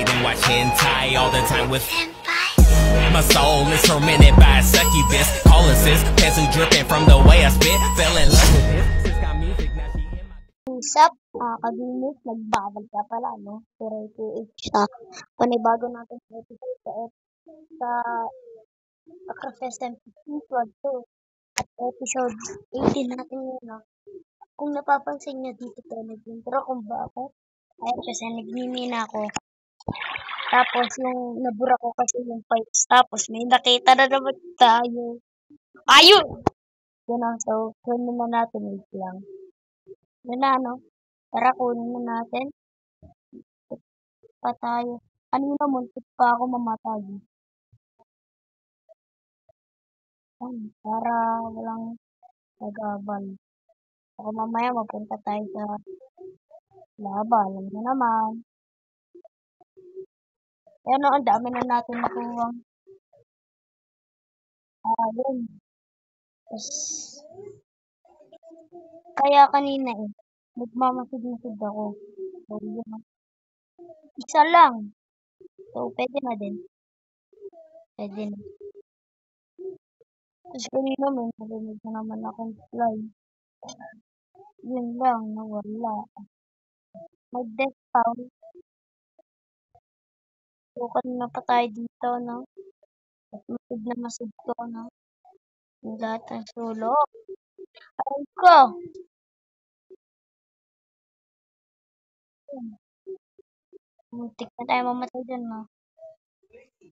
night and watch hentai all the time with my soul is tormented by a succubus. Calling sis, pants who dripping from the way I spit. Fell in love with this. Sis got music, now she in my... Usap, kaginis, nagbabag ka pala, no? Pero PH na panibago natin sa episode sa Akra-Fest Episode 2 at episode 18 natin yun, no? Kung napapansin nyo dito tayo nag-intro kung bakit, ay kasi nagmimina ako. Tapos yung nabura ko kasi yung pipes. Tapos may nakita na naman tayo. Ayun! Yun ang so, kunin na natin, wait lang. Yun na, no? Tara, kunin na natin. Pa tayo. Ano muntik pa ako mamatay. Para walang nagabal. Ako mamaya mapunta tayo sa laban. Alam mo naman. Ayan o, ang dami na natin nakuha. Yun. Tapos, kaya kanina nagmamasid-masid ako. So, yun. Isa lang. So, pwede na din. Pwede na. Tapos kanina may narinig na naman akong fly. Yun lang, nawala. Mag-death count. So, kanina pa tayo dito, no? At masid ko, no? Yung lahat ng solo. Ay ko! Muntik na tayo mamatay dyan, no?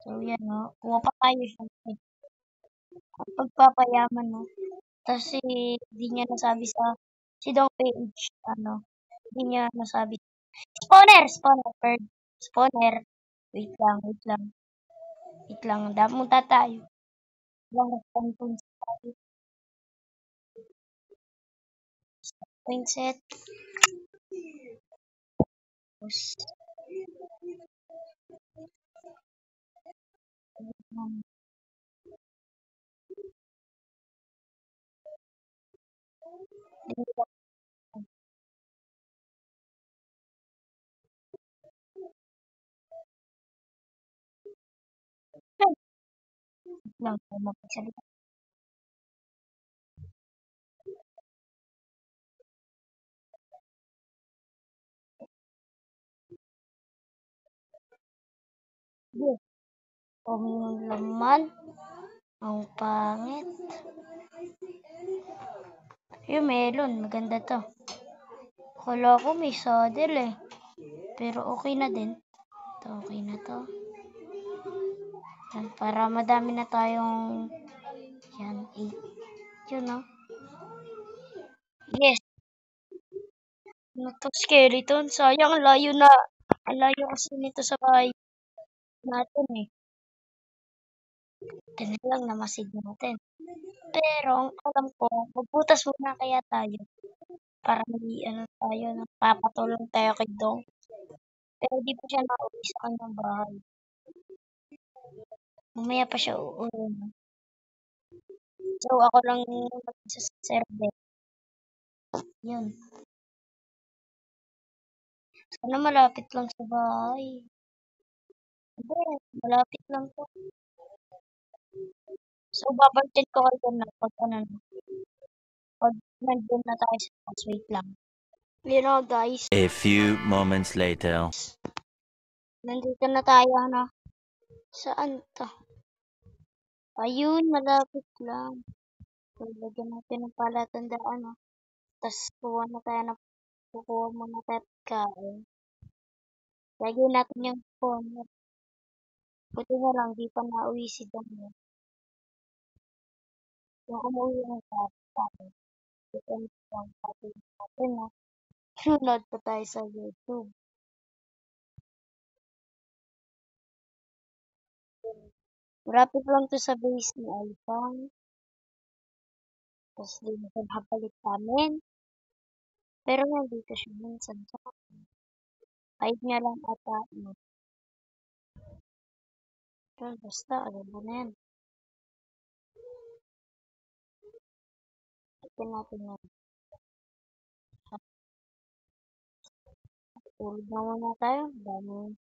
So, yan, no? Kuha pa tayo siya. Ang pagpapayaman, no? Kasi, di niya nasabi sa si Dong Page, di niya nasabi. Spawner! Bird. Spawner. Wait lang. Damunta tayo. Lang response tayo. Point set. Tapos, lang tayo magsalita. Yes. Ang laman. Ang pangit. Yung melon, maganda to. Kala ko may saddle eh. Pero okay na din. Okay na to. Yan, para madami na tayong yan, 8. Yun, no? Yes. Ano to, skeleton? Sayang, layo na. Ang layo kasi nito sa bahay natin eh. Ito na lang namasid natin. Pero, ang alam ko, magbutas muna kaya tayo. Para may tayo, napapatulong tayo kay Dong. Pero di pa siya nauwi sa kanyang bahay. Mamaya pa siya uuwi. So, ako lang sa server. Yun. Sana malapit lang sa bahay. Hindi, malapit lang to. So, babantin ko kayo na pag pag nandun na tayo sa house. Wait lang. You know, guys. A few moments later. Nandito na tayo, Saan to? Ayun, malapit lang. So, lagyan natin ng palatandaan, Tapos, kukuha muna tayo kain. Lagyan natin yung phone. Buti na lang, di pa nauwi si Dong. Yung umuwi ng tayo. Dito lang natin, Sunod pa tayo sa YouTube. Rapid lang to sa base ni iPhone. Tapos din sa habalik namin. Pero nandito siya minsan sa kahit nga lang ata. Pero basta, alam mo na yan. Ito natin yan. Tulog na muna tayo. Dami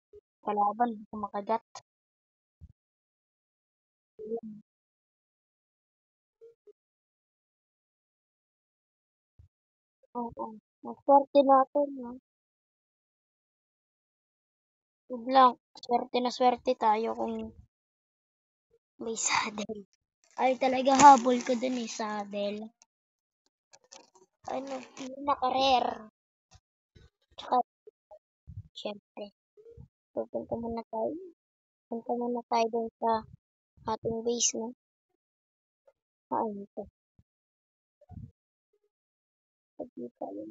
kalaban, baka makagat. Ayun. Oo. Maswerte natin, no? Yun lang, swerte na swerte tayo kung may saddle. Ay, talaga habol ko dun eh, saddle. Ano, pinaka-rare. Tsaka, syempre, pupunta muna tayo. Punta muna tayo dun sa ating base, no? Ano to? Sabi tayo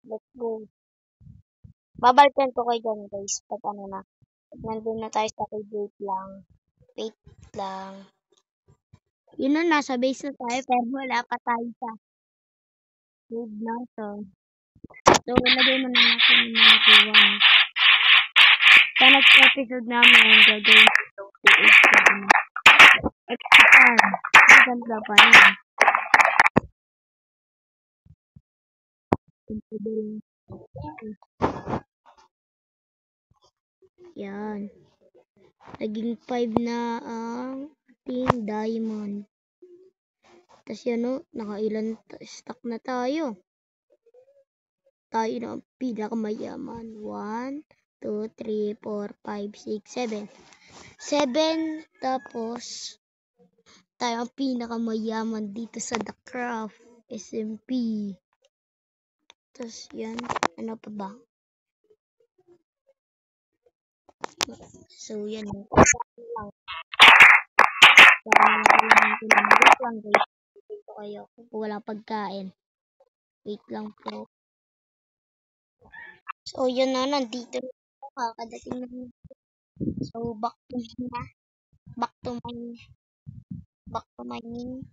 Let's go. Babalikan ko kayo dyan, guys. Pag ano na. Pag nandun na tayo sa cave, wait lang. Wait lang. Yun na, nasa base na tayo, pero wala pa tayo sa cave na to. So, lagay mo na natin yung mga kuha. Sa next episode namin, gagawin ko itong PH na ano. Extra farm. Ganda pa rin. Yan. Naging 5 na ang ating diamond. Tapos yan o, nakailan stock na tayo. Tayo na ang pinakamayaman. 1, 2, 3, 4, 5, 6, 7. 7, tapos tayo ang pinakamayaman dito sa The Craft SMP. Tapos yan, ano pa ba? So yan lang. Wait lang guys. Dito kayo kung wala pagkain. Wait lang po. So yun na, nandito na ako. Kakadating na. So back to mining.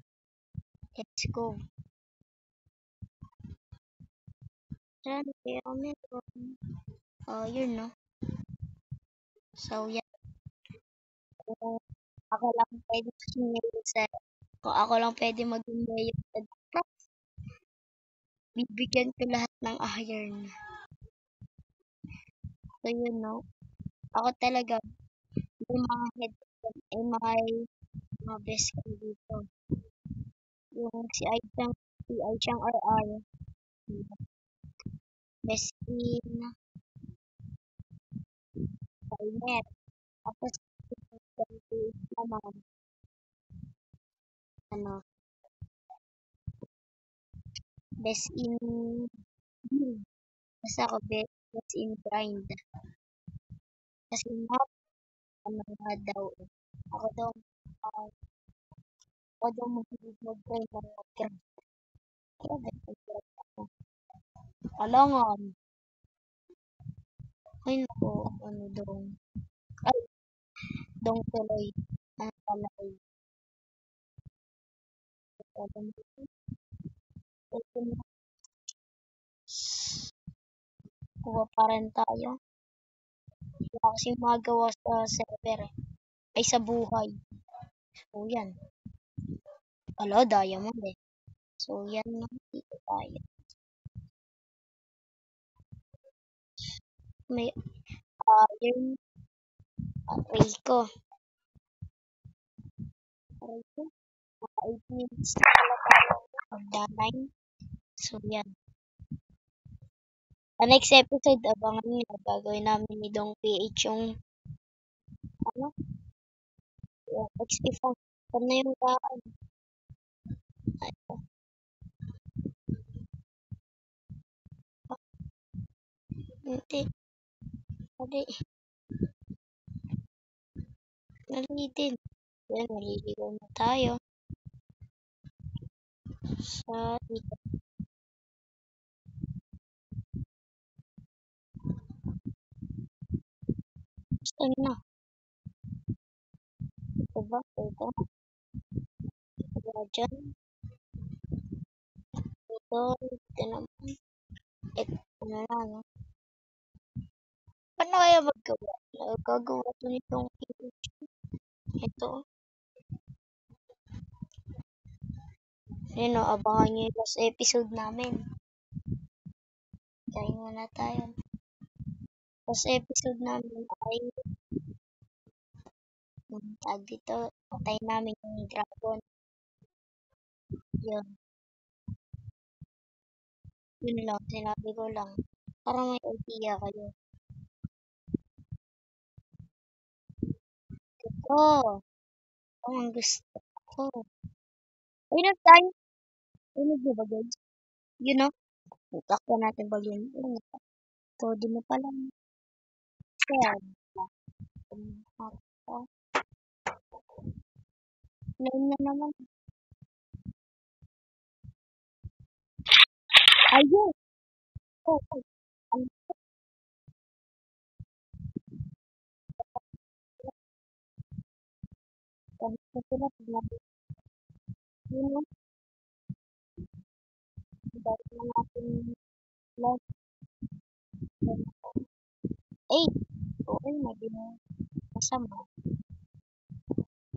Let's go. Saan kaya meron? Oh, yun no. So yan. Kung ako lang pwede kung ako lang pwede maging mayor sa dapat, bibigyan ko lahat ng iron. So yun no. Ako talaga, yung mga head ay mga best ko dito. Yung si Aichang RR, best in Kainet. Tapos, naman, ano, best in build. Basta ako best in grind. Kasi map, ano nga daw, ako daw, uh, ako daw mag-grind ng mag-grind. Grabe, mag-grind ako. Kalangan. Ay, naku, ano daw. Ay, dong tuloy. Ang palay. Kuha pa rin tayo. Wala kasi magawa sa server eh. Ay, sa buhay. So, yan. Alo, diamond eh. So, yan na. Dito tayo. May iron. Aray ko. Mga 8 minutes na pala tayo. Magda-9. So, yan. Sa next episode, abangan nyo. Gagawin namin ni Dong PH yung ano? Yung XP phone. Saan na yung daan? Hindi. Mali. Mali din. Yan, maliligaw na tayo. Sa dito. Gusto na. Ito ba? Ito. Ito ba dyan? Ito. Ito naman. Ito na lang. Paano kaya maggawa? Gagawa ito nitong PH. Ito. Ayun o, abangan nyo yung last episode namin. Kain muna tayo. Tapos episode namin ay tag dito, patay namin yung dragon. Yun. Yun lang, sinabi ko lang. Para may idea kayo. Ito. Ito ang gusto ko. Ayun tayo. Ayun nyo ba guys? Yun know? Takpan natin pag yun. Code mo pa lang. Kaya. Ngayon na naman. Ayun. Oh. Ano? Kahit na sila paglabi. Yun know? Dahil na natin like. 8. Okay, maging masama.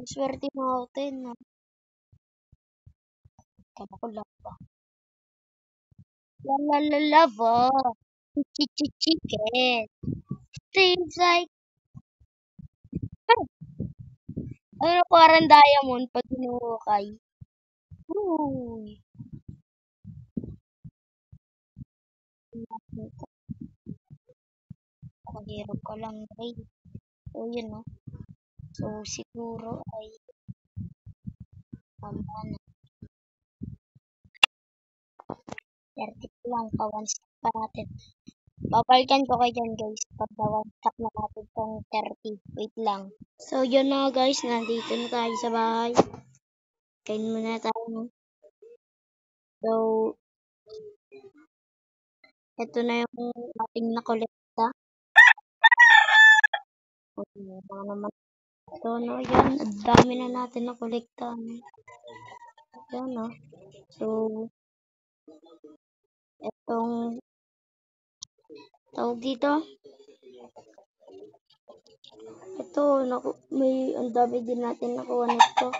Swerte mo ako 10. No? Kaya ko lava. Lava. Chicken. Things like. Ano parang diamond pag hinuhukay. Uy. Mahirap ko lang rin. So, yun no. So, siguro ay tama na. 30 lang pa. 1 step pa natin. Babalikan ko kayo dyan guys. Pag na-1 step na natin itong 30. Wait lang. So, yun na guys. Nandito na tayo sa bahay. Kain muna tayo. So, ito na yung ating nakolekta. Mga naman. So, no, yan. Ang dami na natin nakolekta. Yan, no. So, itong tawag dito. Ito, may ang dami din natin nakuha nito.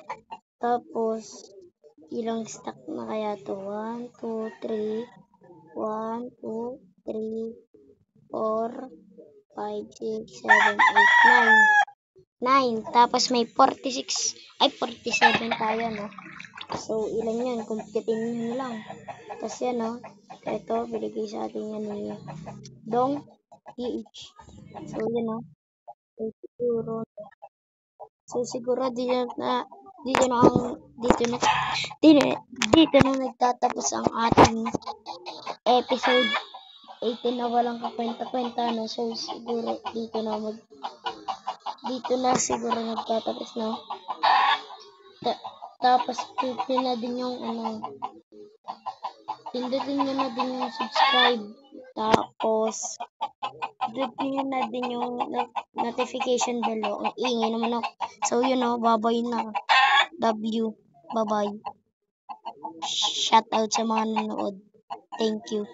Tapos, ilang stack na kaya to? 1, 2, 3, 1, 2, 3, 4, 5, 6, 7, 8, 9. 9. Tapos may 46, ay 47 tayo, no? So, ilan yun? Kumpitin nyo lang. Tapos yan, no? Ito, binigay sa atin yan ni Dong PH. So, yun, no? So, siguro dito na nagtatapos ang ating episode 18 na walang kakwenta-kwenta, no? So, siguro dito na siguro nagtatapos, no? Tapos, pindutin nyo na din yung subscribe. Tapos, pindutin nyo na din yung notification bell. Ang ingay naman ako. So, yun know, bye-bye na. Love you. Bye-bye. Shout out sa mga nanonood. Thank you.